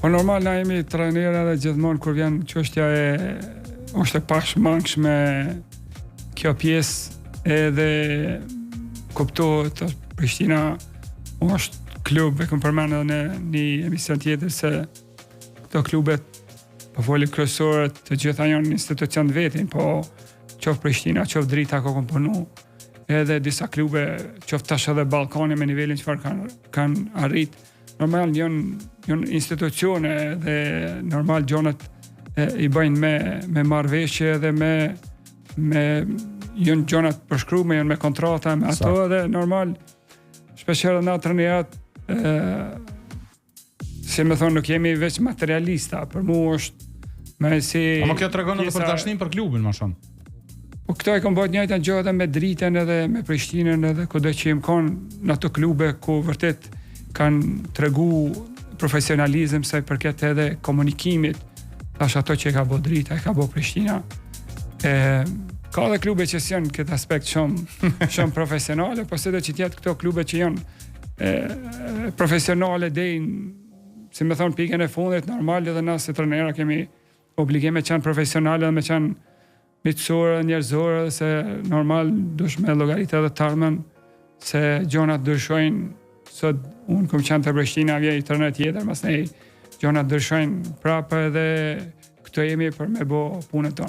Po normal na jemi trajnerë dhe gjithmonë kur vjen çështja është e pashmangshme kjo pjesë edhe kuptohet Prishtina është klub, e kam përmendur në një emision tjetër se këto klubet po folë kryesorët të gjitha janë institucion të vetin, po qoftë Prishtina, qoftë Drita ka komponu, edhe disa klube, qoftë tash edhe Ballkani me nivelin çfarë kanë arrit. Normal janë institucione dhe normal gjonat i bëjnë me marrëveshje dhe me janë gjonat përshkruar, janë me kontrata me ato dhe normal shpeshherë na trajnerat si më thonë nuk jemi veç materialista, për mua është me si po kjo tregon edhe për dashnin për klubin më shumë. Po këto e kanë bërë njëjtën gjë edhe me Dritën edhe me Prishtinën edhe kudo që jam kanë në ato klube ku vërtet kanë tregu profesionalizëm sa i përket edhe komunikimit, tash ato që ka bërë Drita, e ka bërë Prishtina. Ka edhe klube që janë këtë aspekt shumë profesionale, po sido që tjetë këto klube që janë profesionale deri si më thon pikën e fundit, normal edhe na si trajnera kemi obligime të qenë profesionale dhe me qenë mitësore, njerëzore, se normal dush me llogaritë edhe të ardhmen se gjonat ndryshojnë. Sot unë kom qenë të Prishtina, vjen i trajner tjetër, pastaj gjonat ndryshojnë prapë edhe këto jemi për me bë punën tonë.